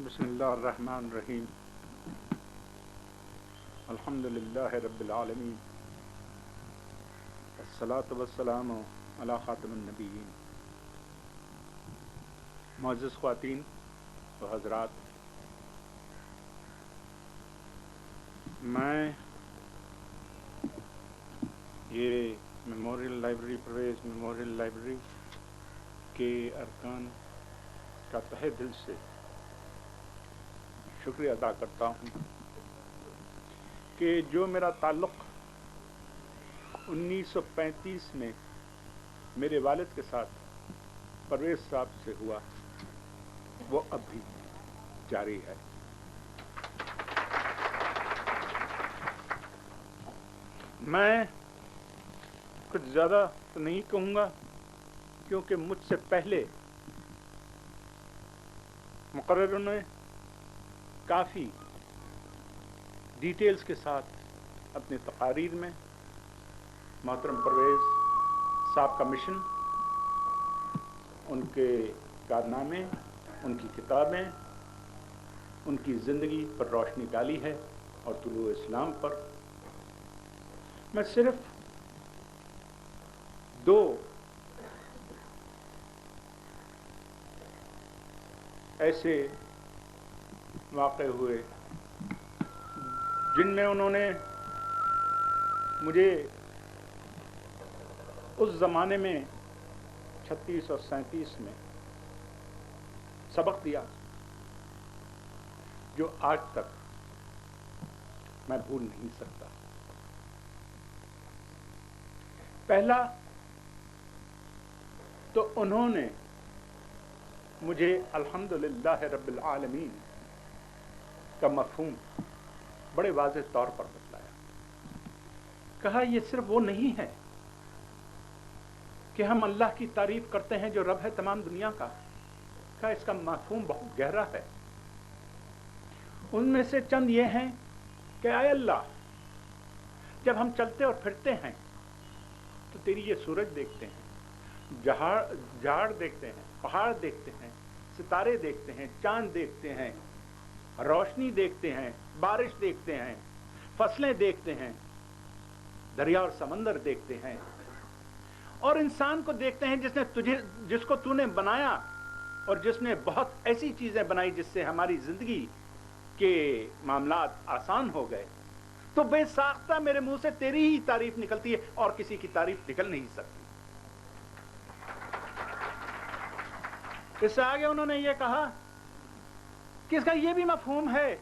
بسم اللہ الرحمن الرحیم الحمد للہ رب العالمین الصلاۃ والسلام علی خاتم النبیین. معزز خواتین و حضرات، میں یہ memorial library Parvez memorial library کے ارکان کا تہہ دل سے شکریہ ادا کرتا ہوں کہ جو میرا تعلق 1935 میں میرے والد کے ساتھ پرویز صاحب سے ہوا وہ اب بھی جاری ہے. میں کچھ زیادہ تو نہیں کہوں گا کیونکہ مجھ سے پہلے مقرروں نے کافی ڈیٹیلز کے ساتھ اپنے تقاریر میں محترم پرویز صاحب کا مشن، ان کے کارنامے، ان کی کتابیں، ان کی زندگی پر روشنی ڈالی ہے اور طلوع اسلام پر. میں صرف دو ایسے واقع ہوئے جن میں انہوں نے مجھے اس زمانے میں 36 اور 37 میں سبق دیا جو آج تک میں بھول نہیں سکتا. پہلا تو انہوں نے مجھے الحمدللہ رب العالمین کا مفہوم بڑے واضح طور پر بتلایا. کہا یہ صرف وہ نہیں ہے کہ ہم اللہ کی تعریف کرتے ہیں جو رب ہے تمام دنیا کا. کہا اس کا مفہوم بہت گہرا ہے. ان میں سے چند یہ ہیں کہ اے اللہ، جب ہم چلتے اور پھرتے ہیں تو تیری یہ سورج دیکھتے ہیں، جھاڑ دیکھتے ہیں، پہاڑ دیکھتے ہیں، ستارے دیکھتے ہیں، چاند دیکھتے ہیں، روشنی دیکھتے ہیں، بارش دیکھتے ہیں، فصلیں دیکھتے ہیں، دریا اور سمندر دیکھتے ہیں، اور انسان کو دیکھتے ہیں جس کو تو نے بنایا اور جس نے بہت ایسی چیزیں بنائی جس سے ہماری زندگی کے معاملات آسان ہو گئے. تو بے ساختہ میرے منہ سے تیری ہی تعریف نکلتی ہے اور کسی کی تعریف نکل نہیں سکتی. اس سے آگے انہوں نے یہ کہا کہ اس کا یہ بھی مفہوم ہے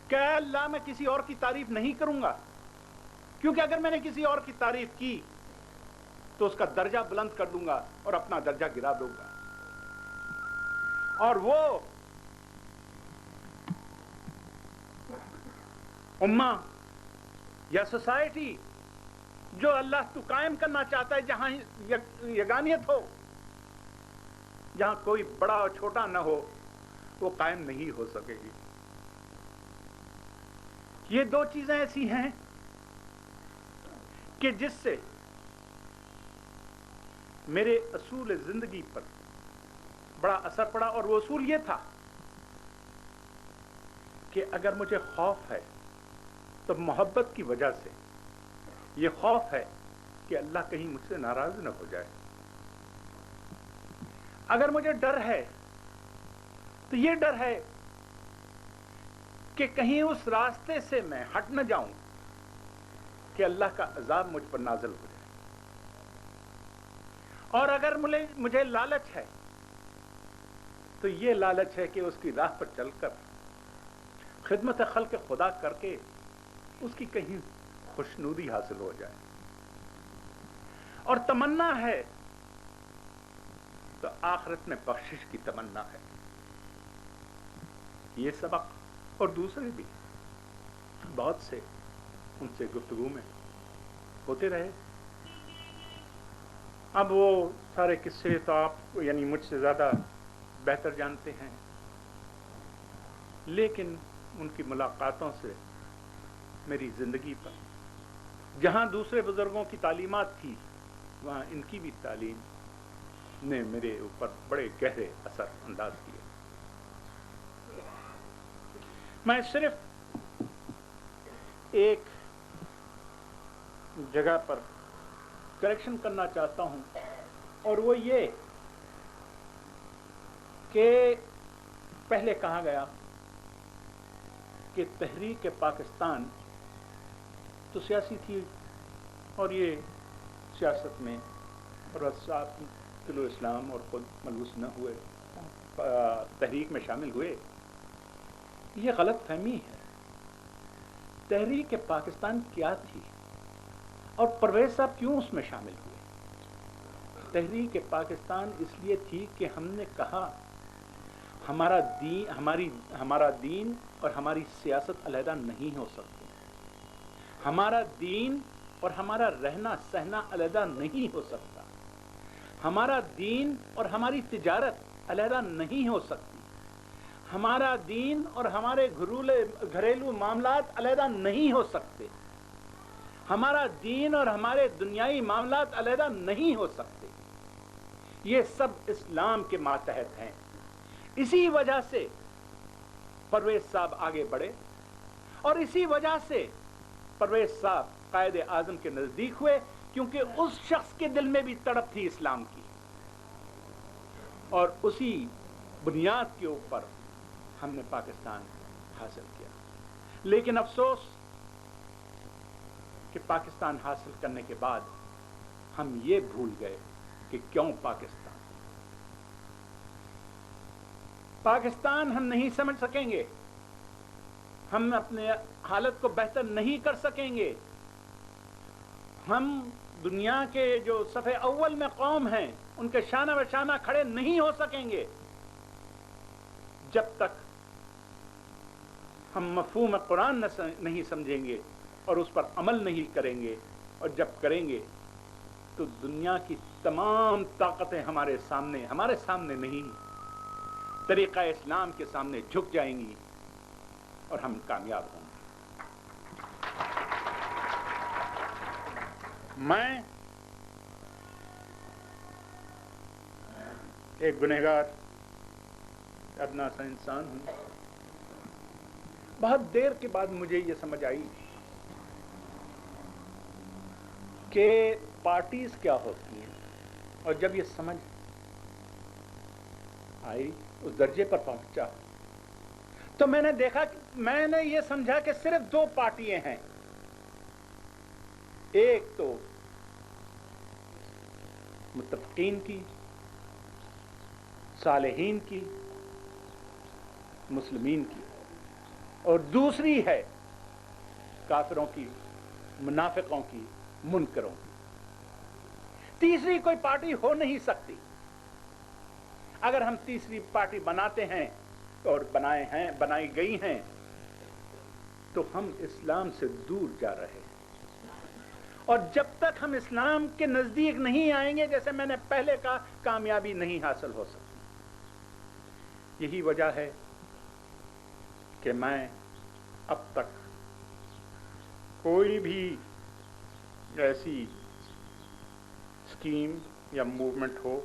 کہ اے اللہ، میں کسی اور کی تعریف نہیں کروں گا، کیونکہ اگر میں نے کسی اور کی تعریف کی تو اس کا درجہ بلند کر دوں گا اور اپنا درجہ گرا دوں گا. اور وہ امہ یا سوسائٹی جو اللہ تو قائم کرنا چاہتا ہے، جہاں یگانیت ہو، جہاں کوئی بڑا اور چھوٹا نہ ہو، وہ قائم نہیں ہو سکے گی. یہ دو چیزیں ایسی ہیں کہ جس سے میرے اصول زندگی پر بڑا اثر پڑا. اور وہ اصول یہ تھا کہ اگر مجھے خوف ہے تو محبت کی وجہ سے یہ خوف ہے کہ اللہ کہیں مجھ سے ناراض نہ ہو جائے. اگر مجھے ڈر ہے تو یہ ڈر ہے کہ کہیں اس راستے سے میں ہٹ نہ جاؤں کہ اللہ کا عذاب مجھ پر نازل ہو جائے. اور اگر مجھے لالچ ہے تو یہ لالچ ہے کہ اس کی راہ پر چل کر خدمت خلق خدا کر کے اس کی کہیں خوشنودی حاصل ہو جائے. اور تمنا ہے تو آخرت میں بخشش کی تمنا ہے. یہ سبق اور دوسرے بھی بہت سے ان سے گفتگو میں ہوتے رہے. اب وہ سارے قصے تو آپ یعنی مجھ سے زیادہ بہتر جانتے ہیں، لیکن ان کی ملاقاتوں سے میری زندگی پر جہاں دوسرے بزرگوں کی تعلیمات تھی، وہاں ان کی بھی تعلیم نے میرے اوپر بڑے گہرے اثر انداز کیے. میں صرف ایک جگہ پر کریکشن کرنا چاہتا ہوں، اور وہ یہ کہ پہلے کہا گیا کہ تحریک پاکستان تو سیاسی تھی، اور یہ سیاست میں رضا طلوع اسلام اور خود ملوث نہ ہوئے، تحریک میں شامل ہوئے. یہ غلط فہمی ہے. تحریک پاکستان کیا تھی اور پرویز صاحب کیوں اس میں شامل ہوئے؟ تحریک پاکستان اس لیے تھی کہ ہم نے کہا ہمارا دین اور ہماری سیاست علیحدہ نہیں ہو سکتے. ہمارا دین اور ہمارا رہنا سہنا علیحدہ نہیں ہو سکتا. ہمارا دین اور ہماری تجارت علیحدہ نہیں ہو سکتی. ہمارا دین اور ہمارے گھریلو معاملات علیحدہ نہیں ہو سکتے. ہمارا دین اور ہمارے دنیائی معاملات علیحدہ نہیں ہو سکتے. یہ سب اسلام کے ماتحت ہیں. اسی وجہ سے پرویز صاحب آگے بڑھے، اور اسی وجہ سے پرویز صاحب قائد اعظم کے نزدیک ہوئے، کیونکہ اس شخص کے دل میں بھی تڑپ تھی اسلام کی، اور اسی بنیاد کے اوپر ہم نے پاکستان حاصل کیا. لیکن افسوس کہ پاکستان حاصل کرنے کے بعد ہم یہ بھول گئے کہ کیوں پاکستان ہم نہیں سمجھ سکیں گے، ہم اپنے حالت کو بہتر نہیں کر سکیں گے، ہم دنیا کے جو صفحے اول میں قوم ہیں ان کے شانہ بہ شانہ کھڑے نہیں ہو سکیں گے جب تک ہم مفہوم قرآن نہیں سمجھیں گے اور اس پر عمل نہیں کریں گے. اور جب کریں گے تو دنیا کی تمام طاقتیں ہمارے سامنے نہیں، طریقہ اسلام کے سامنے جھک جائیں گی اور ہم کامیاب ہوں گے. میں ایک گنہگار ادنا سا انسان ہوں. بہت دیر کے بعد مجھے یہ سمجھ آئی کہ پارٹیز کیا ہوتی ہیں، اور جب یہ سمجھ آئی، اس درجے پر پہنچا، تو میں نے دیکھا، میں نے یہ سمجھا کہ صرف دو پارٹیاں ہیں. ایک تو متفقین کی، صالحین کی، مسلمین کی، اور دوسری ہے کافروں کی، منافقوں کی، منکروں کی. تیسری کوئی پارٹی ہو نہیں سکتی. اگر ہم تیسری پارٹی بناتے ہیں اور بنائی گئی ہیں تو ہم اسلام سے دور جا رہے ہیں. اور جب تک ہم اسلام کے نزدیک نہیں آئیں گے، جیسے میں نے پہلے کہا، کامیابی نہیں حاصل ہو سکتی. یہی وجہ ہے کہ میں اب تک کوئی بھی ایسی اسکیم یا موومنٹ ہو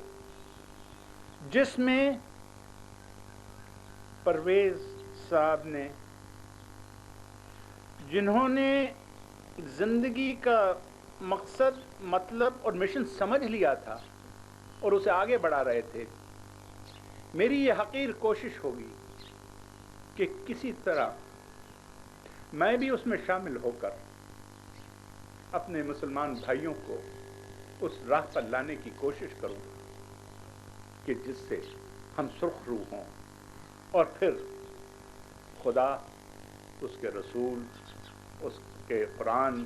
جس میں پرویز صاحب نے، جنہوں نے زندگی کا مقصد، مطلب اور مشن سمجھ لیا تھا اور اسے آگے بڑھا رہے تھے، میری یہ حقیر کوشش ہوگی کہ کسی طرح میں بھی اس میں شامل ہو کر اپنے مسلمان بھائیوں کو اس راہ پر لانے کی کوشش کروں کہ جس سے ہم سرخ روح ہوں، اور پھر خدا، اس کے رسول، اس کے قرآن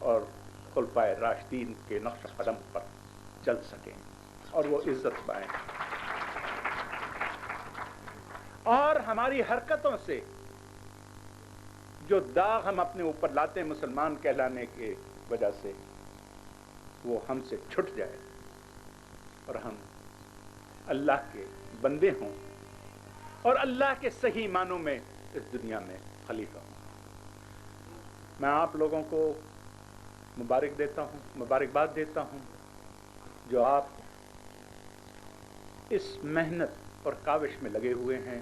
اور خلفائے راشدین کے نقش قدم پر چل سکیں اور وہ عزت پائیں. اور ہماری حرکتوں سے جو داغ ہم اپنے اوپر لاتے ہیں مسلمان کہلانے کی وجہ سے، وہ ہم سے چھٹ جائے اور ہم اللہ کے بندے ہوں اور اللہ کے صحیح معنوں میں اس دنیا میں خلیفہ ہوں. میں آپ لوگوں کو مبارکباد دیتا ہوں جو آپ اس محنت اور کاوش میں لگے ہوئے ہیں